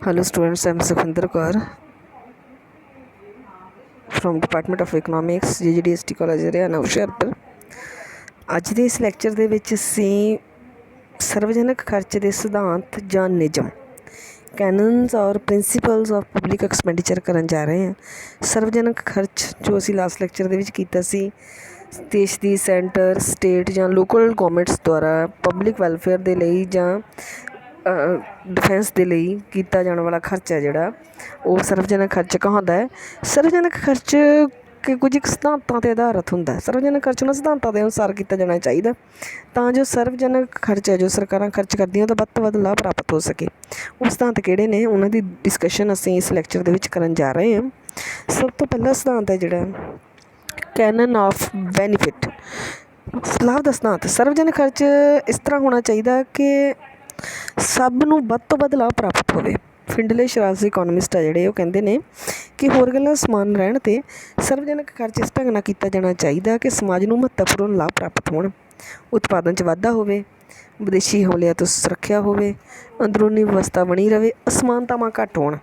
Hello students, I am Sukhvinder Kaur from Department of Economics, GGDST College Haryana Hoshiarpur. ਅੱਜ ਦੇ ਇਸ lecture ਦੇ ਵਿੱਚ ਅਸੀਂ ਸਰਵਜਨਕ ਖਰਚ ਦੇ ਸਿਧਾਂਤ ਜਾਂ ਨਿਯਮ ਕੈਨਨਸ ਔਰ ਪ੍ਰਿੰਸੀਪਲਸ ਆਫ ਪਬਲਿਕ ਐਕਸਪੈਂਡੀਚਰ ਕਰਨ ਜਾ ਰਹੇ ਹਾਂ। ਸਰਵਜਨਕ ਖਰਚ ਜੋ ਅਸੀਂ ਲਾਸਟ ਲੈਕਚਰ ਦੇ ਵਿੱਚ ਕੀਤਾ ਸੀ, ਦੇਸ਼ ਦੀ ਸੈਂਟਰ, ਸਟੇਟ ਜਾਂ ਲੋਕਲ ਗੌਰਮੈਂਟਸ ਦੁਆਰਾ ਪਬਲਿਕ ਵੈਲਫੇਅਰ ਦੇ ਲਈ ਜਾਂ ਡਿਫੈਂਸ ਦੇ ਲਈ ਕੀਤਾ ਜਾਣ ਵਾਲਾ ਖਰਚ ਹੈ ਜਿਹੜਾ ਉਹ ਸਰਵਜਨਕ ਖਰਚ ਕਹਾਉਂਦਾ ਹੈ। ਸਰਵਜਨਕ ਖਰਚ ਕੁਝ ਕੁ ਸਿਧਾਂਤਾਂ 'ਤੇ ਆਧਾਰਿਤ ਹੁੰਦਾ। ਸਰਵਜਨਕ ਖਰਚ ਉਹਨਾਂ ਸਿਧਾਂਤਾਂ ਦੇ ਅਨੁਸਾਰ ਕੀਤਾ ਜਾਣਾ ਚਾਹੀਦਾ ਤਾਂ ਜੋ ਸਰਵਜਨਕ ਖਰਚ ਹੈ ਜੋ ਸਰਕਾਰਾਂ ਖਰਚ ਕਰਦੀਆਂ ਉਹਦਾ ਵੱਧ ਤੋਂ ਵੱਧ ਲਾਭ ਪ੍ਰਾਪਤ ਹੋ ਸਕੇ। ਉਹ ਸਿਧਾਂਤ ਕਿਹੜੇ ਨੇ ਉਹਨਾਂ ਦੀ ਡਿਸਕਸ਼ਨ ਅਸੀਂ ਇਸ ਲੈਕਚਰ ਦੇ ਵਿੱਚ ਕਰਨ ਜਾ ਰਹੇ ਹਾਂ। ਸਭ ਤੋਂ ਪਹਿਲਾ ਸਿਧਾਂਤ ਹੈ ਜਿਹੜਾ ਕੈਨਨ ਆਫ ਬੈਨੀਫਿਟ, ਲਾਭ ਦਾ ਸਿਧਾਂਤ। ਸਰਵਜਨਕ ਖਰਚ ਇਸ ਤਰ੍ਹਾਂ ਹੋਣਾ ਚਾਹੀਦਾ ਕਿ ਸਭ ਨੂੰ ਵੱਧ ਤੋਂ ਵੱਧ ਲਾਭ ਪ੍ਰਾਪਤ ਹੋਵੇ। ਫਿੰਡਲੇ ਸ਼ਰਾਜ਼ੀ ਇਕੋਨਮਿਸਟ ਆ ਜਿਹੜੇ ਉਹ ਕਹਿੰਦੇ ਨੇ ਕਿ ਹੋਰ ਗੱਲਾਂ ਸਮਾਨ ਰਹਿਣ 'ਤੇ ਸਰਵਜਨਕ ਖਰਚ ਇਸ ਢੰਗ ਨਾਲ ਕੀਤਾ ਜਾਣਾ ਚਾਹੀਦਾ ਕਿ ਸਮਾਜ ਨੂੰ ਮਹੱਤਵਪੂਰਨ ਲਾਭ ਪ੍ਰਾਪਤ ਹੋਣ, ਉਤਪਾਦਨ 'ਚ ਵਾਧਾ ਹੋਵੇ, ਵਿਦੇਸ਼ੀ ਹਮਲਿਆਂ ਤੋਂ ਸੁਰੱਖਿਆ ਹੋਵੇ, ਅੰਦਰੂਨੀ ਵਿਵਸਥਾ ਬਣੀ ਰਹੇ, ਅਸਮਾਨਤਾਵਾਂ ਘੱਟ ਹੋਣ।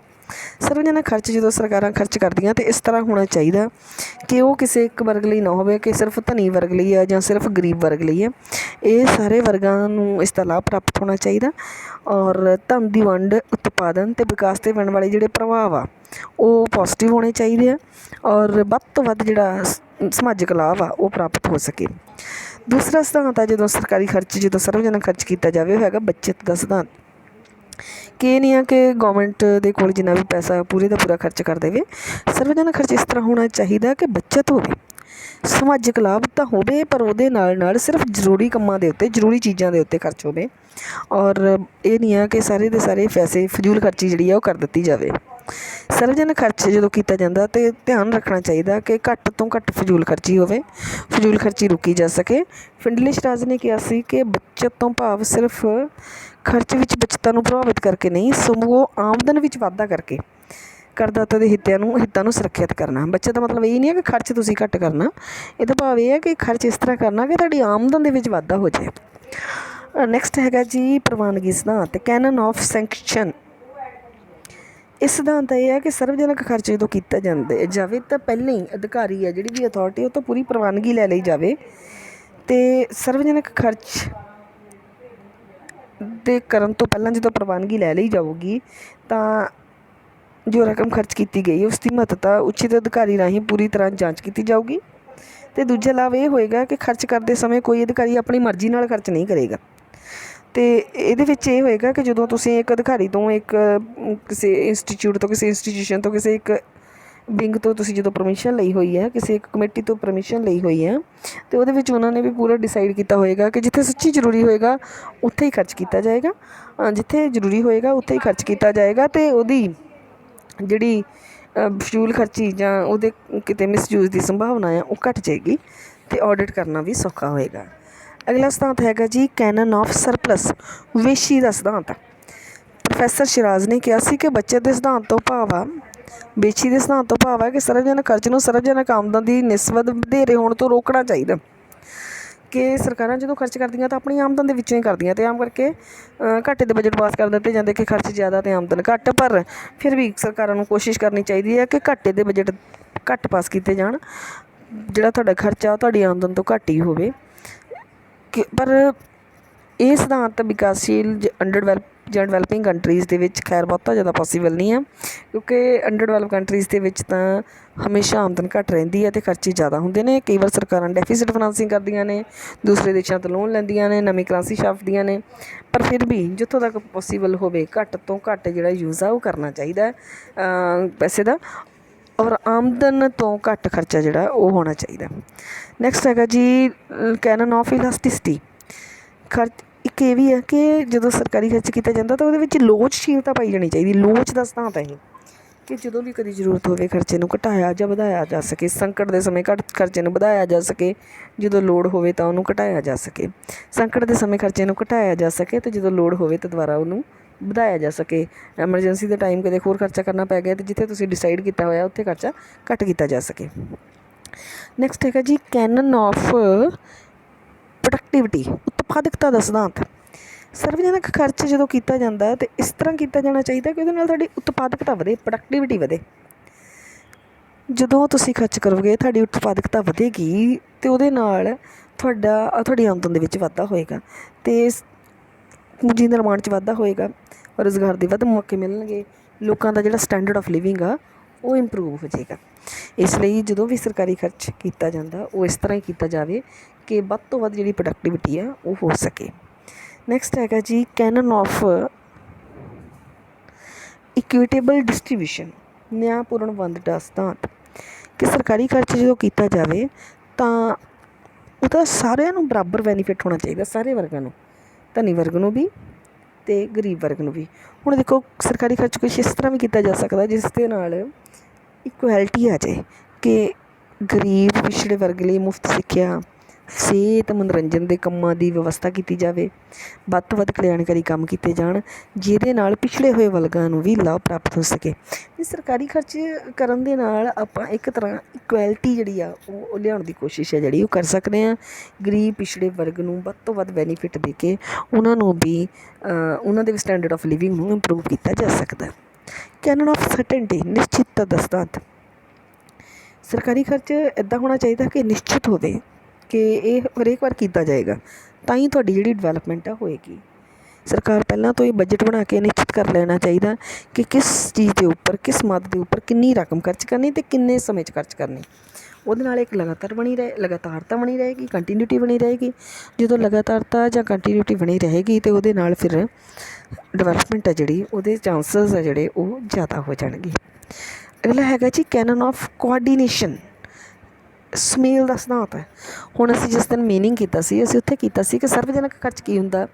ਸਰਵਜਨਕ ਖਰਚ ਜਦੋਂ ਸਰਕਾਰਾਂ ਖਰਚ ਕਰਦੀਆਂ ਤਾਂ ਇਸ ਤਰ੍ਹਾਂ ਹੋਣਾ ਚਾਹੀਦਾ ਕਿ ਉਹ ਕਿਸੇ ਇੱਕ ਵਰਗ ਲਈ ਨਾ ਹੋਵੇ ਕਿ ਸਿਰਫ ਧਨੀ ਵਰਗ ਲਈ ਹੈ ਜਾਂ ਸਿਰਫ ਗਰੀਬ ਵਰਗ ਲਈ ਹੈ। ਇਹ ਸਾਰੇ ਵਰਗਾਂ ਨੂੰ ਇਸ ਦਾ ਲਾਭ ਪ੍ਰਾਪਤ ਹੋਣਾ ਚਾਹੀਦਾ ਔਰ ਧਨ ਦੀ ਵੰਡ, ਉਤਪਾਦਨ ਅਤੇ ਵਿਕਾਸ 'ਤੇ ਪੈਣ ਵਾਲੇ ਜਿਹੜੇ ਪ੍ਰਭਾਵ ਆ ਉਹ ਪੋਜ਼ੀਟਿਵ ਹੋਣੇ ਚਾਹੀਦੇ ਆ ਔਰ ਵੱਧ ਤੋਂ ਵੱਧ ਜਿਹੜਾ ਸਮਾਜਿਕ ਲਾਭ ਆ ਉਹ ਪ੍ਰਾਪਤ ਹੋ ਸਕੇ। ਦੂਸਰਾ ਸਿਧਾਂਤ ਆ ਜਦੋਂ ਸਰਕਾਰੀ ਖਰਚ, ਜਦੋਂ ਸਰਵਜਨਕ ਖਰਚ ਕੀਤਾ ਜਾਵੇ, ਉਹ ਹੈਗਾ ਬੱਚਤ ਦਾ ਸਿਧਾਂਤ। ਕਿ ਇਹ ਨਹੀਂ ਆ ਕਿ ਗੌਰਮੈਂਟ ਦੇ ਕੋਲ ਜਿੰਨਾ ਵੀ ਪੈਸਾ ਪੂਰੇ ਦਾ ਪੂਰਾ ਖਰਚ ਕਰ ਦੇਵੇ। ਸਰਵਜਨਕ ਖਰਚ ਇਸ ਤਰ੍ਹਾਂ ਹੋਣਾ ਚਾਹੀਦਾ ਕਿ ਬੱਚਤ ਹੋਵੇ, ਸਮਾਜਿਕ ਲਾਭ ਤਾਂ ਹੋਵੇ ਪਰ ਉਹਦੇ ਨਾਲ ਨਾਲ ਸਿਰਫ ਜ਼ਰੂਰੀ ਕੰਮਾਂ ਦੇ ਉੱਤੇ, ਜ਼ਰੂਰੀ ਚੀਜ਼ਾਂ ਦੇ ਉੱਤੇ ਖਰਚ ਹੋਵੇ ਔਰ ਇਹ ਨਹੀਂ ਆ ਕਿ ਸਾਰੇ ਦੇ ਸਾਰੇ ਪੈਸੇ ਫਜ਼ੂਲ ਖਰਚੀ ਜਿਹੜੀ ਆ ਉਹ ਕਰ ਦਿੱਤੀ ਜਾਵੇ। ਸਰਵਜਨਕ ਖਰਚ ਜਦੋਂ ਕੀਤਾ ਜਾਂਦਾ ਤਾਂ ਧਿਆਨ ਰੱਖਣਾ ਚਾਹੀਦਾ ਕਿ ਘੱਟ ਤੋਂ ਘੱਟ ਫਜ਼ੂਲ ਖਰਚੀ ਹੋਵੇ, ਫਜ਼ੂਲ ਖਰਚੀ ਰੋਕੀ ਜਾ ਸਕੇ। ਫਿੰਡਲੇ ਸ਼ਰਾਜ਼ ਨੇ ਕਿਹਾ ਸੀ ਕਿ ਬੱਚਤ ਤੋਂ ਭਾਵ ਸਿਰਫ ਖਰਚ ਵਿੱਚ ਬੱਚਤਾਂ ਨੂੰ ਪ੍ਰਭਾਵਿਤ ਕਰਕੇ ਨਹੀਂ, ਸਗੋਂ ਆਮਦਨ ਵਿੱਚ ਵਾਧਾ ਕਰਕੇ ਕਰਦਾਤਾ ਦੇ ਹਿੱਤਾਂ ਨੂੰ ਸੁਰੱਖਿਅਤ ਕਰਨਾ। ਬੱਚਤ ਦਾ ਮਤਲਬ ਇਹ ਨਹੀਂ ਹੈ ਕਿ ਖਰਚ ਤੁਸੀਂ ਘੱਟ ਕਰਨਾ, ਇਹਦਾ ਭਾਵ ਇਹ ਹੈ ਕਿ ਖਰਚ ਇਸ ਤਰ੍ਹਾਂ ਕਰਨਾ ਕਿ ਤੁਹਾਡੀ ਆਮਦਨ ਦੇ ਵਿੱਚ ਵਾਧਾ ਹੋ ਜਾਏ। ਨੈਕਸਟ ਹੈਗਾ ਜੀ ਪ੍ਰਵਾਨਗੀ ਸਿਧਾਂਤ, ਕੈਨਨ ਆਫ ਸੈਂਕਸ਼ਨ। ਇਹ ਸਿਧਾਂਤ ਇਹ ਹੈ ਕਿ ਸਰਵਜਨਕ ਖਰਚ ਜਦੋਂ ਕੀਤਾ ਜਾਵੇ ਤਾਂ ਪਹਿਲਾਂ ਹੀ ਅਧਿਕਾਰੀ ਹੈ ਜਿਹੜੀ ਵੀ ਅਥਾਰਟੀ ਉਹ ਤੋਂ ਪੂਰੀ ਪ੍ਰਵਾਨਗੀ ਲੈ ਲਈ ਜਾਵੇ ਅਤੇ ਸਰਵਜਨਕ ਖਰਚ ਦੇ ਕਰਨ ਤੋਂ ਪਹਿਲਾਂ ਜਦੋਂ ਪ੍ਰਵਾਨਗੀ ਲੈ ਲਈ ਜਾਊਗੀ ਤਾਂ ਜੋ ਰਕਮ ਖਰਚ ਕੀਤੀ ਗਈ ਉਸ ਦੀ ਮਹੱਤਤਾ ਉਚਿਤ ਅਧਿਕਾਰੀ ਰਾਹੀਂ ਪੂਰੀ ਤਰ੍ਹਾਂ ਜਾਂਚ ਕੀਤੀ ਜਾਊਗੀ। ਅਤੇ ਦੂਜਾ ਲਾਭ ਇਹ ਹੋਏਗਾ ਕਿ ਖਰਚ ਕਰਦੇ ਸਮੇਂ ਕੋਈ ਅਧਿਕਾਰੀ ਆਪਣੀ ਮਰਜ਼ੀ ਨਾਲ ਖਰਚ ਨਹੀਂ ਕਰੇਗਾ। ਅਤੇ ਇਹਦੇ ਵਿੱਚ ਇਹ ਹੋਏਗਾ ਕਿ ਜਦੋਂ ਤੁਸੀਂ ਇੱਕ ਅਧਿਕਾਰੀ ਤੋਂ, ਇੱਕ ਕਿਸੇ ਇੰਸਟੀਚਿਊਟ ਤੋਂ, ਕਿਸੇ ਇੰਸਟੀਟਿਊਸ਼ਨ ਤੋਂ, ਕਿਸੇ ਇੱਕ ਵਿੰਗ ਤੋਂ ਤੁਸੀਂ ਜਦੋਂ ਪਰਮਿਸ਼ਨ ਲਈ ਹੋਈ ਹੈ, ਕਿਸੇ ਇੱਕ ਕਮੇਟੀ ਤੋਂ ਪਰਮਿਸ਼ਨ ਲਈ ਹੋਈ ਹੈ ਅਤੇ ਉਹਦੇ ਵਿੱਚ ਉਹਨਾਂ ਨੇ ਵੀ ਪੂਰਾ ਡਿਸਾਈਡ ਕੀਤਾ ਹੋਏਗਾ ਕਿ ਜਿੱਥੇ ਸੱਚੀ ਜ਼ਰੂਰੀ ਹੋਏਗਾ ਉੱਥੇ ਹੀ ਖਰਚ ਕੀਤਾ ਜਾਏਗਾ, ਜਿੱਥੇ ਜ਼ਰੂਰੀ ਹੋਏਗਾ ਉੱਥੇ ਹੀ ਖਰਚ ਕੀਤਾ ਜਾਏਗਾ ਅਤੇ ਉਹਦੀ ਜਿਹੜੀ ਫਜ਼ੂਲ ਖਰਚੀ ਜਾਂ ਉਹਦੇ ਕਿਤੇ ਮਿਸਯੂਜ਼ ਦੀ ਸੰਭਾਵਨਾ ਆ ਉਹ ਘੱਟ ਜਾਏਗੀ ਅਤੇ ਆਡਿਟ ਕਰਨਾ ਵੀ ਸੌਖਾ ਹੋਏਗਾ। ਅਗਲਾ ਸਿਧਾਂਤ ਹੈਗਾ ਜੀ ਕੈਨਨ ਆਫ ਸਰਪਲਸ, ਵੇਸ਼ੀ ਦਾ ਸਿਧਾਂਤ। ਪ੍ਰੋਫੈਸਰ ਸ਼ਿਰਾਜ਼ ਨੇ ਕਿਹਾ ਸੀ ਕਿ ਬੱਚਤ ਦੇ ਸਿਧਾਂਤ ਤੋਂ ਭਾਵ ਆ, ਵੇਸ਼ੀ ਦੇ ਸਿਧਾਂਤ ਤੋਂ ਭਾਵ ਹੈ ਕਿ ਸਰਵਜਨਕ ਖਰਚ ਨੂੰ ਸਰਵਜਨਕ ਆਮਦਨ ਦੀ ਨਿਸਬਤ ਵਧੇਰੇ ਹੋਣ ਤੋਂ ਰੋਕਣਾ ਚਾਹੀਦਾ। ਕਿ ਸਰਕਾਰਾਂ ਜਦੋਂ ਖਰਚ ਕਰਦੀਆਂ ਤਾਂ ਆਪਣੀ ਆਮਦਨ ਦੇ ਵਿੱਚੋਂ ਹੀ ਕਰਦੀਆਂ ਅਤੇ ਆਮ ਕਰਕੇ ਘਾਟੇ ਦੇ ਬਜਟ ਪਾਸ ਕਰ ਦਿੱਤੇ ਜਾਂਦੇ ਕਿ ਖਰਚ ਜ਼ਿਆਦਾ ਅਤੇ ਆਮਦਨ ਘੱਟ, ਪਰ ਫਿਰ ਵੀ ਸਰਕਾਰਾਂ ਨੂੰ ਕੋਸ਼ਿਸ਼ ਕਰਨੀ ਚਾਹੀਦੀ ਹੈ ਕਿ ਘਾਟੇ ਦੇ ਬਜਟ ਘੱਟ ਪਾਸ ਕੀਤੇ ਜਾਣ, ਜਿਹੜਾ ਤੁਹਾਡਾ ਖਰਚਾ ਉਹ ਤੁਹਾਡੀ ਆਮਦਨ ਤੋਂ ਘੱਟ ਹੀ ਹੋਵੇ। ਪਰ ਇਹ ਸਿਧਾਂਤ ਵਿਕਾਸਸ਼ੀਲ ਅੰਡਰ ਜਾਂ ਡਿਵੈਲਪਿੰਗ ਕੰਟਰੀਜ਼ ਦੇ ਵਿੱਚ ਖੈਰ ਬਹੁਤਾ ਜ਼ਿਆਦਾ ਪੋਸੀਬਲ ਨਹੀਂ ਆ, ਕਿਉਂਕਿ ਅੰਡਰ ਡਿਵੈਲਪ ਕੰਟਰੀਜ਼ ਦੇ ਵਿੱਚ ਤਾਂ ਹਮੇਸ਼ਾ ਆਮਦਨ ਘੱਟ ਰਹਿੰਦੀ ਹੈ ਅਤੇ ਖਰਚੇ ਜ਼ਿਆਦਾ ਹੁੰਦੇ ਨੇ। ਕਈ ਵਾਰ ਸਰਕਾਰਾਂ ਡੈਫੀਸਿਟ ਫਾਈਨਾਂਸਿੰਗ ਕਰਦੀਆਂ ਨੇ, ਦੂਸਰੇ ਦੇਸ਼ਾਂ ਤੋਂ ਲੋਨ ਲੈਂਦੀਆਂ ਨੇ, ਨਵੀਂ ਕਰੰਸੀ ਛਾਪਦੀਆਂ ਨੇ, ਪਰ ਫਿਰ ਵੀ ਜਿੱਥੋਂ ਤੱਕ ਪੋਸੀਬਲ ਹੋਵੇ ਘੱਟ ਤੋਂ ਘੱਟ ਜਿਹੜਾ ਯੂਜ਼ ਆ ਉਹ ਕਰਨਾ ਚਾਹੀਦਾ ਪੈਸੇ ਦਾ ਔਰ ਆਮਦਨ ਤੋਂ ਘੱਟ ਖਰਚਾ ਜਿਹੜਾ ਉਹ ਹੋਣਾ ਚਾਹੀਦਾ। ਨੈਕਸਟ ਹੈਗਾ ਜੀ ਕੈਨਨ ਆਫ ਇਲਾਸਟਿਸਿਟੀ। ਖਰਚ ਇੱਕ ਇਹ ਵੀ ਹੈ ਕਿ ਜਦੋਂ ਸਰਕਾਰੀ ਖਰਚ ਕੀਤਾ ਜਾਂਦਾ ਤਾਂ ਉਹਦੇ ਵਿੱਚ ਲੋਚਸ਼ੀਲਤਾ ਪਾਈ ਜਾਣੀ ਚਾਹੀਦੀ। ਲੋਚ ਦਾ ਸਿਧਾਂਤ ਹੈ ਇਹ ਕਿ ਜਦੋਂ ਵੀ ਕਦੀ ਜ਼ਰੂਰਤ ਹੋਵੇ ਖਰਚੇ ਨੂੰ ਘਟਾਇਆ ਜਾਂ ਵਧਾਇਆ ਜਾ ਸਕੇ। ਸੰਕਟ ਦੇ ਸਮੇਂ ਖਰਚੇ ਨੂੰ ਵਧਾਇਆ ਜਾ ਸਕੇ, ਜਦੋਂ ਲੋੜ ਹੋਵੇ ਤਾਂ ਉਹਨੂੰ ਘਟਾਇਆ ਜਾ ਸਕੇ। ਸੰਕਟ ਦੇ ਸਮੇਂ ਖਰਚੇ ਨੂੰ ਘਟਾਇਆ ਜਾ ਸਕੇ ਅਤੇ ਜਦੋਂ ਲੋੜ ਹੋਵੇ ਤਾਂ ਦੁਬਾਰਾ ਉਹਨੂੰ ਵਧਾਇਆ ਜਾ ਸਕੇ। ਐਮਰਜੈਂਸੀ ਦੇ ਟਾਈਮ ਕਦੇ ਹੋਰ ਖਰਚਾ ਕਰਨਾ ਪੈ ਗਿਆ ਅਤੇ ਜਿੱਥੇ ਤੁਸੀਂ ਡਿਸਾਈਡ ਕੀਤਾ ਹੋਇਆ ਉੱਥੇ ਖਰਚਾ ਘੱਟ ਕੀਤਾ ਜਾ ਸਕੇ। ਨੈਕਸਟ ਹੈਗਾ ਜੀ ਕੈਨਨ ਆਫ ਪ੍ਰੋਡਕਟਿਵਿਟੀ, ਉਤਪਾਦਕਤਾ ਦਾ ਸਿਧਾਂਤ। ਸਰਵਜਨਕ ਖਰਚ ਜਦੋਂ ਕੀਤਾ ਜਾਂਦਾ ਤਾਂ ਇਸ ਤਰ੍ਹਾਂ ਕੀਤਾ ਜਾਣਾ ਚਾਹੀਦਾ ਕਿ ਉਹਦੇ ਨਾਲ ਤੁਹਾਡੀ ਉਤਪਾਦਕਤਾ ਵਧੇ, ਪ੍ਰੋਡਕਟਿਵਿਟੀ ਵਧੇ। ਜਦੋਂ ਤੁਸੀਂ ਖਰਚ ਕਰੋਗੇ ਤੁਹਾਡੀ ਉਤਪਾਦਕਤਾ ਵਧੇਗੀ ਅਤੇ ਉਹਦੇ ਨਾਲ ਤੁਹਾਡੀ ਆਮਦਨ ਦੇ ਵਿੱਚ ਵਾਧਾ ਹੋਏਗਾ ਅਤੇ ਪੂੰਜੀ ਨਿਰਮਾਣ 'ਚ ਵਾਧਾ ਹੋਏਗਾ, ਰੁਜ਼ਗਾਰ ਦੇ ਵੱਧ ਮੌਕੇ ਮਿਲਣਗੇ, ਲੋਕਾਂ ਦਾ ਜਿਹੜਾ ਸਟੈਂਡਰਡ ਆਫ ਲਿਵਿੰਗ ਆ ਉਹ ਇੰਪਰੂਵ ਹੋ ਜਾਏਗਾ। ਇਸ ਲਈ ਜਦੋਂ ਵੀ ਸਰਕਾਰੀ ਖਰਚ ਕੀਤਾ ਜਾਂਦਾ ਉਹ ਇਸ ਤਰ੍ਹਾਂ ਹੀ ਕੀਤਾ ਜਾਵੇ ਕਿ ਵੱਧ ਤੋਂ ਵੱਧ ਜਿਹੜੀ ਪ੍ਰੋਡਕਟਿਵਿਟੀ ਆ ਉਹ ਹੋ ਸਕੇ। ਨੈਕਸਟ ਹੈਗਾ ਜੀ ਕੈਨਨ ਆਫ ਇਕੁਇਟੇਬਲ ਡਿਸਟਰੀਬਿਊਸ਼ਨ, ਨਿਆਂਪੂਰਨ ਵੰਡ ਦਾ ਸਿਧਾਂਤ, ਕਿ ਸਰਕਾਰੀ ਖਰਚ ਜਦੋਂ ਕੀਤਾ ਜਾਵੇ ਤਾਂ ਉਹਦਾ ਸਾਰਿਆਂ ਨੂੰ ਬਰਾਬਰ ਬੈਨੀਫਿਟ ਹੋਣਾ ਚਾਹੀਦਾ, ਸਾਰੇ ਵਰਗਾਂ ਨੂੰ, ਧਨੀ ਵਰਗ ਨੂੰ ਵੀ ਅਤੇ ਗਰੀਬ ਵਰਗ ਨੂੰ ਵੀ। ਹੁਣ ਦੇਖੋ ਸਰਕਾਰੀ ਖਰਚ ਕੁਛ ਇਸ ਤਰ੍ਹਾਂ ਵੀ ਕੀਤਾ ਜਾ ਸਕਦਾ ਜਿਸ ਦੇ ਨਾਲ ਇਕੁਐਲਿਟੀ ਆ ਜਾਏ ਕਿ ਗਰੀਬ ਪਿਛੜੇ ਵਰਗ ਲਈ ਮੁਫਤ ਸਿੱਖਿਆ, ਸਿਹਤ, ਮਨੋਰੰਜਨ ਦੇ ਕੰਮਾਂ ਦੀ ਵਿਵਸਥਾ ਕੀਤੀ ਜਾਵੇ, ਵੱਧ ਤੋਂ ਵੱਧ ਕਲਿਆਣਕਾਰੀ ਕੰਮ ਕੀਤੇ ਜਾਣ ਜਿਹਦੇ ਨਾਲ ਪਿਛੜੇ ਹੋਏ ਵਰਗਾਂ ਨੂੰ ਵੀ ਲਾਭ ਪ੍ਰਾਪਤ ਹੋ ਸਕੇ। ਇਹ ਸਰਕਾਰੀ ਖਰਚ ਕਰਨ ਦੇ ਨਾਲ ਆਪਾਂ ਇੱਕ ਤਰ੍ਹਾਂ ਇਕੁਐਲਿਟੀ ਜਿਹੜੀ ਆ ਉਹ ਲਿਆਉਣ ਦੀ ਕੋਸ਼ਿਸ਼ ਹੈ ਜਿਹੜੀ ਉਹ ਕਰ ਸਕਦੇ ਹਾਂ। ਗਰੀਬ ਪਿਛੜੇ ਵਰਗ ਨੂੰ ਵੱਧ ਤੋਂ ਵੱਧ ਬੈਨੀਫਿਟ ਦੇ ਕੇ ਉਹਨਾਂ ਨੂੰ ਵੀ ਉਹਨਾਂ ਦੇ ਸਟੈਂਡਰਡ ਆਫ ਲਿਵਿੰਗ ਨੂੰ ਇੰਪਰੂਵ ਕੀਤਾ ਜਾ ਸਕਦਾ। ਕੈਨਨ ਆਫ ਸਰਟਨਟੀ, ਨਿਸ਼ਚਿਤਤਾ ਦਾ ਸਿਧਾਂਤ, ਸਰਕਾਰੀ ਖਰਚ ਇੱਦਾਂ ਹੋਣਾ ਚਾਹੀਦਾ ਕਿ ਨਿਸ਼ਚਿਤ ਹੋਵੇ ਕਿ ਇਹ ਹਰੇਕ ਵਾਰ ਕੀਤਾ ਜਾਏਗਾ ਤਾਂ ਹੀ ਤੁਹਾਡੀ ਜਿਹੜੀ ਡਿਵੈਲਪਮੈਂਟ ਆ ਹੋਏਗੀ। ਸਰਕਾਰ ਪਹਿਲਾਂ ਤੋਂ ਹੀ ਬਜਟ ਬਣਾ ਕੇ ਨਿਸ਼ਚਿਤ ਕਰ ਲੈਣਾ ਚਾਹੀਦਾ ਕਿ ਕਿਸ ਚੀਜ਼ ਦੇ ਉੱਪਰ, ਕਿਸ ਮਦ ਦੇ ਉੱਪਰ ਕਿੰਨੀ ਰਕਮ ਖਰਚ ਕਰਨੀ ਅਤੇ ਕਿੰਨੇ ਸਮੇਂ 'ਚ ਖਰਚ ਕਰਨੀ। ਉਹਦੇ ਨਾਲ ਇੱਕ ਲਗਾਤਾਰਤਾ ਬਣੀ ਰਹੇਗੀ, ਕੰਟੀਨਿਊਟੀ ਬਣੀ ਰਹੇਗੀ। ਜਦੋਂ ਲਗਾਤਾਰਤਾ ਜਾਂ ਕੰਟੀਨਿਊਟੀ ਬਣੀ ਰਹੇਗੀ ਅਤੇ ਉਹਦੇ ਨਾਲ ਫਿਰ ਡਿਵੈਲਪਮੈਂਟ ਆ ਜਿਹੜੀ ਉਹਦੇ ਚਾਂਸਸ ਆ ਜਿਹੜੇ ਉਹ ਜ਼ਿਆਦਾ ਹੋ ਜਾਣਗੇ। ਅਗਲਾ ਹੈਗਾ ਜੀ ਕੈਨਨ ਆਫ ਕੋਆਰਡੀਨੇਸ਼ਨ, ਸੁਮੇਲ ਦਾ ਸਿਧਾਂਤ ਹੈ। ਹੁਣ ਅਸੀਂ ਜਿਸ ਦਿਨ ਮੀਨਿੰਗ ਕੀਤਾ ਸੀ ਅਸੀਂ ਉੱਥੇ ਕੀਤਾ ਸੀ ਕਿ ਸਰਵਜਨਕ ਖਰਚ ਕੀ ਹੁੰਦਾ,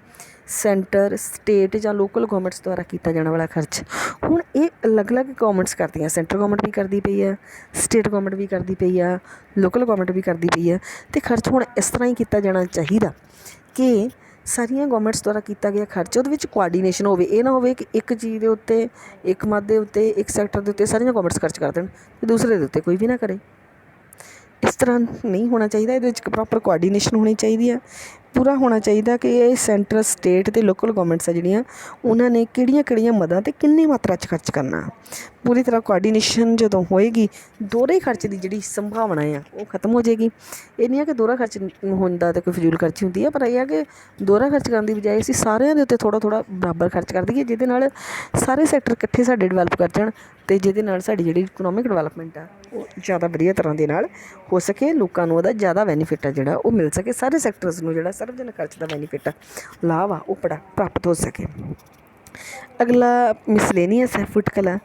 ਸੈਂਟਰ, ਸਟੇਟ ਜਾਂ ਲੋਕਲ ਗੌਰਮੈਂਟਸ ਦੁਆਰਾ ਕੀਤਾ ਜਾਣ ਵਾਲਾ ਖਰਚ। ਹੁਣ ਇਹ ਅਲੱਗ-ਅਲੱਗ ਗੌਰਮੈਂਟਸ ਕਰਦੀਆਂ, ਸੈਂਟਰ ਗੌਰਮੈਂਟ ਵੀ ਕਰਦੀ ਪਈ ਆ, ਸਟੇਟ ਗੌਰਮੈਂਟ ਵੀ ਕਰਦੀ ਪਈ ਆ, ਲੋਕਲ ਗੌਰਮੈਂਟ ਵੀ ਕਰਦੀ ਪਈ ਆ ਅਤੇ ਖਰਚ ਹੁਣ ਇਸ ਤਰ੍ਹਾਂ ਹੀ ਕੀਤਾ ਜਾਣਾ ਚਾਹੀਦਾ ਕਿ ਸਾਰੀਆਂ ਗੌਰਮੈਂਟਸ ਦੁਆਰਾ ਕੀਤਾ ਗਿਆ ਖਰਚ ਉਹਦੇ ਵਿੱਚ ਕੋਆਰਡੀਨੇਸ਼ਨ ਹੋਵੇ। ਇਹ ਨਾ ਹੋਵੇ ਕਿ ਇੱਕ ਚੀਜ਼ ਦੇ ਉੱਤੇ, ਇੱਕ ਮਦ ਦੇ ਉੱਤੇ, ਇੱਕ ਸੈਕਟਰ ਦੇ ਉੱਤੇ ਸਾਰੀਆਂ ਗੌਰਮੈਂਟਸ ਖਰਚ ਕਰ ਦੇਣ ਅਤੇ ਦੂਸਰੇ ਦੇ ਉੱਤੇ ਕੋਈ ਵੀ ਨਾ ਕਰੇ। ਇਸ ਤਰ੍ਹਾਂ ਨਹੀਂ ਹੋਣਾ ਚਾਹੀਦਾ। ਇਹਦੇ ਵਿੱਚ ਪ੍ਰੋਪਰ ਕੋਆਰਡੀਨੇਸ਼ਨ ਹੋਣੀ ਚਾਹੀਦੀ ਆ। ਪੂਰਾ ਹੋਣਾ ਚਾਹੀਦਾ ਕਿ ਇਹ ਸੈਂਟਰ, ਸਟੇਟ ਅਤੇ ਲੋਕਲ ਗੌਰਮੈਂਟਸ ਆ ਜਿਹੜੀਆਂ ਉਹਨਾਂ ਨੇ ਕਿਹੜੀਆਂ ਮਦਾਂ 'ਤੇ ਕਿੰਨੀ ਮਾਤਰਾ 'ਚ ਖਰਚ ਕਰਨਾ। ਪੂਰੀ ਤਰ੍ਹਾਂ ਕੋਆਰਡੀਨੇਸ਼ਨ ਜਦੋਂ ਹੋਏਗੀ ਦੋਹਰੇ ਖਰਚ ਦੀ ਜਿਹੜੀ ਸੰਭਾਵਨਾ ਆ ਉਹ ਖਤਮ ਹੋ ਜਾਏਗੀ। ਇਹ ਨਹੀਂ ਆ ਕਿ ਦੋਹਰਾ ਖਰਚ ਹੁੰਦਾ ਅਤੇ ਕੋਈ ਫਜ਼ੂਲ ਖਰਚੀ ਹੁੰਦੀ ਹੈ, ਪਰ ਇਹ ਆ ਕਿ ਦੋਹਰਾ ਖਰਚ ਕਰਨ ਦੀ ਬਜਾਏ ਅਸੀਂ ਸਾਰਿਆਂ ਦੇ ਉੱਤੇ ਥੋੜ੍ਹਾ ਬਰਾਬਰ ਖਰਚ ਕਰ ਦਈਏ ਜਿਹਦੇ ਨਾਲ ਸਾਰੇ ਸੈਕਟਰ ਇਕੱਠੇ ਸਾਡੇ ਡਿਵੈਲਪ ਕਰ ਜਾਣ ਅਤੇ ਜਿਹਦੇ ਨਾਲ ਸਾਡੀ ਜਿਹੜੀ ਇਕਨੋਮਿਕ ਡਿਵੈਲਪਮੈਂਟ ਆ ਉਹ ਜ਼ਿਆਦਾ ਵਧੀਆ ਤਰ੍ਹਾਂ ਦੇ ਨਾਲ ਹੋ ਸਕੇ, ਲੋਕਾਂ ਨੂੰ ਉਹਦਾ ਜ਼ਿਆਦਾ ਬੈਨੀਫਿਟ ਆ ਜਿਹੜਾ ਉਹ ਮਿਲ ਸਕੇ, ਸਾਰੇ ਸੈਕਟਰਸ ਨੂੰ ਜਿਹੜਾ ਸਰਵਜਨਕ ਖਰਚ ਦਾ ਬੈਨੀਫਿਟ ਆ, ਲਾਭ ਆ ਉਹ ਪ੍ਰਾਪਤ ਹੋ ਸਕੇ। ਅਗਲਾ ਮਿਸਲੇਨੀਅਸ ਹੈ, ਫੁਟਕਲ।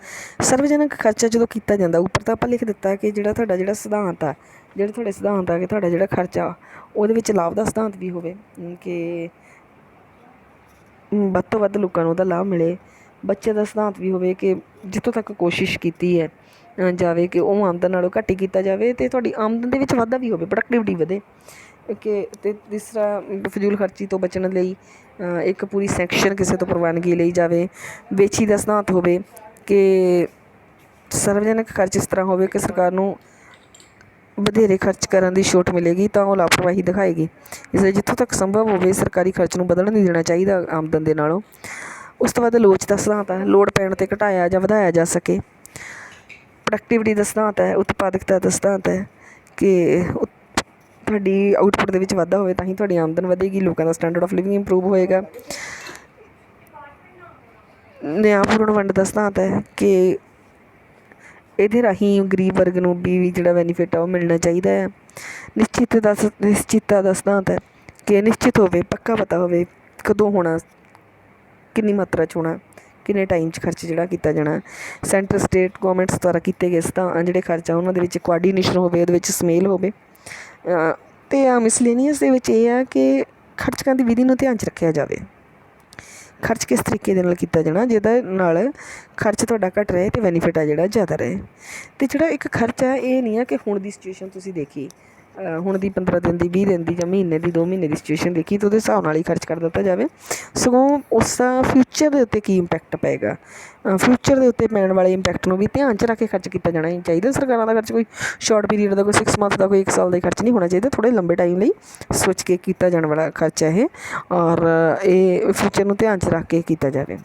ਸਰਵਜਨਕ ਖਰਚਾ ਜਦੋਂ ਕੀਤਾ ਜਾਂਦਾ ਉੱਪਰ ਤਾਂ ਆਪਾਂ ਲਿਖ ਦਿੱਤਾ ਕਿ ਤੁਹਾਡਾ ਸਿਧਾਂਤ ਆ, ਤੁਹਾਡੇ ਸਿਧਾਂਤ ਆ ਕਿ ਤੁਹਾਡਾ ਜਿਹੜਾ ਖਰਚਾ ਉਹਦੇ ਵਿੱਚ ਲਾਭ ਦਾ ਸਿਧਾਂਤ ਵੀ ਹੋਵੇ ਕਿ ਵੱਧ ਤੋਂ ਵੱਧ ਲੋਕਾਂ ਨੂੰ ਉਹਦਾ ਲਾਭ ਮਿਲੇ। ਬੱਚੇ ਦਾ ਸਿਧਾਂਤ ਵੀ ਹੋਵੇ ਕਿ ਜਿੱਥੋਂ ਤੱਕ ਕੋਸ਼ਿਸ਼ ਕੀਤੀ ਹੈ ਜਾਵੇ ਕਿ ਉਹ ਆਮਦਨ ਨਾਲੋਂ ਘੱਟ ਹੀ ਕੀਤਾ ਜਾਵੇ ਅਤੇ ਤੁਹਾਡੀ ਆਮਦਨ ਦੇ ਵਿੱਚ ਵਾਧਾ ਵੀ ਹੋਵੇ, ਪ੍ਰੋਡਕਟਿਵਿਟੀ ਵਧੇ। ਅਤੇ ਤੀਸਰਾ, ਫਜ਼ੂਲ ਖਰਚੀ ਤੋਂ ਬਚਣ ਲਈ ਇੱਕ ਪੂਰੀ ਸੈਕਸ਼ਨ ਕਿਸੇ ਤੋਂ ਪ੍ਰਵਾਨਗੀ ਲਈ ਜਾਵੇ। ਵੇਚੀ ਦਾ ਸਿਧਾਂਤ ਹੋਵੇ ਕਿ ਸਰਵਜਨਕ ਖਰਚ ਇਸ ਤਰ੍ਹਾਂ ਹੋਵੇ ਕਿ ਸਰਕਾਰ ਨੂੰ ਵਧੇਰੇ ਖਰਚ ਕਰਨ ਦੀ ਛੋਟ ਮਿਲੇਗੀ ਤਾਂ ਉਹ ਲਾਪਰਵਾਹੀ ਦਿਖਾਏਗੀ। ਇਸ ਲਈ ਜਿੱਥੋਂ ਤੱਕ ਸੰਭਵ ਹੋਵੇ ਸਰਕਾਰੀ ਖਰਚ ਨੂੰ ਬਦਲਣ ਨਹੀਂ ਦੇਣਾ ਚਾਹੀਦਾ ਆਮਦਨ ਦੇ ਨਾਲੋਂ। ਉਸ ਤੋਂ ਬਾਅਦ ਲੋਚ ਦਾ ਸਿਧਾਂਤ ਹੈ, ਲੋੜ ਪੈਣ 'ਤੇ ਘਟਾਇਆ ਜਾਂ ਵਧਾਇਆ ਜਾ ਸਕੇ। ਪ੍ਰੋਡਕਟਿਵਿਟੀ ਦਾ ਸਿਧਾਂਤ ਹੈ, ਉਤਪਾਦਕਤਾ ਦਾ ਸਿਧਾਂਤ ਹੈ ਕਿ ਤੁਹਾਡੀ ਆਊਟਪੁੱਟ ਦੇ ਵਿੱਚ ਵਾਧਾ ਹੋਵੇ ਤਾਂ ਹੀ ਤੁਹਾਡੀ ਆਮਦਨ ਵਧੇਗੀ, ਲੋਕਾਂ ਦਾ ਸਟੈਂਡਰਡ ਆਫ ਲਿਵਿੰਗ ਇੰਪਰੂਵ ਹੋਏਗਾ। ਨਿਆਂਪੂਰਨ ਵੰਡ ਦਾ ਸਿਧਾਂਤ ਹੈ ਕਿ ਇਹਦੇ ਰਾਹੀਂ ਗਰੀਬ ਵਰਗ ਨੂੰ ਵੀ ਜਿਹੜਾ ਬੈਨੀਫਿਟ ਆ ਉਹ ਮਿਲਣਾ ਚਾਹੀਦਾ ਹੈ। ਨਿਸ਼ਚਿਤਤਾ ਦਾ ਸਿਧਾਂਤ ਹੈ ਕਿ ਨਿਸ਼ਚਿਤ ਹੋਵੇ, ਪੱਕਾ ਪਤਾ ਹੋਵੇ ਕਦੋਂ ਹੋਣਾ, ਕਿੰਨੀ ਮਾਤਰਾ 'ਚ ਹੋਣਾ, ਕਿੰਨੇ ਟਾਈਮ 'ਚ ਖਰਚ ਜਿਹੜਾ ਕੀਤਾ ਜਾਣਾ। ਸੈਂਟਰ, ਸਟੇਟ ਗੌਰਮੈਂਟਸ ਦੁਆਰਾ ਕੀਤੇ ਗਏ ਜਿਹੜੇ ਖਰਚ ਆ ਉਹਨਾਂ ਦੇ ਵਿੱਚ ਕੋਆਰਡੀਨੇਸ਼ਨ ਹੋਵੇ, ਉਹਦੇ ਵਿੱਚ ਸੁਮੇਲ ਹੋਵੇ। ਅਤੇ ਮਿਸਲੇਨੀਅਸ ਦੇ ਵਿੱਚ ਇਹ ਆ ਕਿ ਖਰਚ ਕਰਨ ਦੀ ਵਿਧੀ ਨੂੰ ਧਿਆਨ 'ਚ ਰੱਖਿਆ ਜਾਵੇ। ਖਰਚ ਕਿਸ ਤਰੀਕੇ ਦੇ ਨਾਲ ਕੀਤਾ ਜਾਣਾ ਜਿਹਦੇ ਨਾਲ ਖਰਚ ਤੁਹਾਡਾ ਘੱਟ ਰਹੇ ਅਤੇ ਬੈਨੀਫਿਟ ਆ ਜਿਹੜਾ ਜ਼ਿਆਦਾ ਰਹੇ। ਅਤੇ ਜਿਹੜਾ ਇੱਕ ਖਰਚ ਆ ਇਹ ਨਹੀਂ ਆ ਕਿ ਹੁਣ ਦੀ ਸਿਚੁਏਸ਼ਨ ਤੁਸੀਂ ਦੇਖੀ ਹੁਣ ਦੀ 15 ਦਿਨ ਦੀ 20 ਦਿਨ ਦੀ ਜਾਂ ਮਹੀਨੇ ਦੀ 2 ਮਹੀਨੇ ਦੀ ਸਿਚੁਏਸ਼ਨ ਦੇਖੀ ਤਾਂ ਉਹਦੇ ਹਿਸਾਬ ਨਾਲ ਹੀ ਖਰਚ ਕਰ ਦਿੱਤਾ ਜਾਵੇ। ਸਗੋਂ ਉਸ ਦਾ ਫਿਊਚਰ ਦੇ ਉੱਤੇ ਕੀ ਇੰਪੈਕਟ ਪਏਗਾ, ਫਿਊਚਰ ਦੇ ਉੱਤੇ ਪੈਣ ਵਾਲੇ ਇੰਪੈਕਟ ਨੂੰ ਵੀ ਧਿਆਨ 'ਚ ਰੱਖ ਕੇ ਖਰਚ ਕੀਤਾ ਜਾਣਾ ਹੀ ਚਾਹੀਦਾ। ਸਰਕਾਰਾਂ ਦਾ ਖਰਚ ਕੋਈ ਸ਼ਾਰਟ ਪੀਰੀਅਡ ਦਾ, ਕੋਈ 6 ਮੰਥ ਦਾ, ਕੋਈ 1 ਸਾਲ ਦਾ ਖਰਚ ਨਹੀਂ ਹੋਣਾ ਚਾਹੀਦਾ। ਥੋੜ੍ਹੇ ਲੰਬੇ ਟਾਈਮ ਲਈ ਸੋਚ ਕੇ ਕੀਤਾ ਜਾਣ ਵਾਲਾ ਖਰਚਾ ਇਹ, ਔਰ ਇਹ ਫਿਊਚਰ ਨੂੰ ਧਿਆਨ 'ਚ ਰੱਖ ਕੇ ਕੀਤਾ ਜਾਵੇ।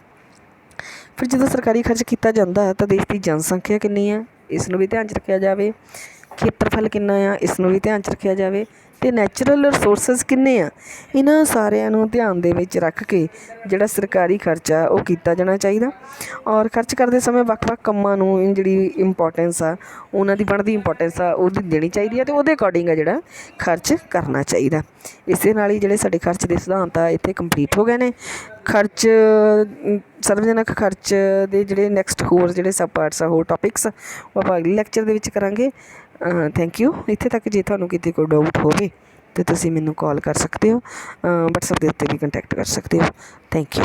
ਫਿਰ ਜਦੋਂ ਸਰਕਾਰੀ ਖਰਚ ਕੀਤਾ ਜਾਂਦਾ ਤਾਂ ਦੇਸ਼ ਦੀ ਜਨਸੰਖਿਆ ਕਿੰਨੀ ਹੈ ਇਸ ਨੂੰ ਵੀ ਧਿਆਨ 'ਚ ਰੱਖਿਆ ਜਾਵੇ, ਖੇਤਰਫਲ ਕਿੰਨਾ ਆ ਇਸ ਨੂੰ ਵੀ ਧਿਆਨ 'ਚ ਰੱਖਿਆ ਜਾਵੇ, ਅਤੇ ਨੈਚੁਰਲ ਰਿਸੋਰਸਿਸ ਕਿੰਨੇ ਆ, ਇਹਨਾਂ ਸਾਰਿਆਂ ਨੂੰ ਧਿਆਨ ਦੇ ਵਿੱਚ ਰੱਖ ਕੇ ਜਿਹੜਾ ਸਰਕਾਰੀ ਖਰਚਾ ਉਹ ਕੀਤਾ ਜਾਣਾ ਚਾਹੀਦਾ। ਔਰ ਖਰਚ ਕਰਦੇ ਸਮੇਂ ਵੱਖ-ਵੱਖ ਕੰਮਾਂ ਨੂੰ ਜਿਹੜੀ ਇੰਪੋਰਟੈਂਸ ਆ, ਉਹਨਾਂ ਦੀ ਬਣਦੀ ਇੰਪੋਰਟੈਂਸ ਆ ਉਹਦੀ ਦੇਣੀ ਚਾਹੀਦੀ ਹੈ, ਅਤੇ ਉਹਦੇ ਅਕੋਰਡਿੰਗ ਆ ਜਿਹੜਾ ਖਰਚ ਕਰਨਾ ਚਾਹੀਦਾ। ਇਸੇ ਨਾਲ ਹੀ ਜਿਹੜੇ ਸਾਡੇ ਖਰਚ ਦੇ ਸਿਧਾਂਤ ਆ ਇੱਥੇ ਕੰਪਲੀਟ ਹੋ ਗਏ ਨੇ। ਖਰਚ, ਸਰਵਜਨਕ ਖਰਚ ਦੇ ਜਿਹੜੇ ਨੈਕਸਟ ਹੋਰ ਜਿਹੜੇ ਸਬ ਪਾਰਟਸ ਆ, ਹੋਰ ਟੋਪਿਕਸ ਉਹ ਆਪਾਂ ਅਗਲੇ ਲੈਕਚਰ ਦੇ ਵਿੱਚ ਕਰਾਂਗੇ। Thank you. ਇੱਥੇ ਤੱਕ ਜੇ ਤੁਹਾਨੂੰ ਕਿਤੇ ਕੋਈ ਡਾਊਟ ਹੋਵੇ ਤਾਂ ਤੁਸੀਂ ਮੈਨੂੰ ਕਾਲ ਕਰ ਸਕਦੇ ਹੋ, ਵਟਸਐਪ ਦੇ ਉੱਤੇ ਵੀ ਕੰਟੈਕਟ ਕਰ ਸਕਦੇ ਹੋ। Thank you.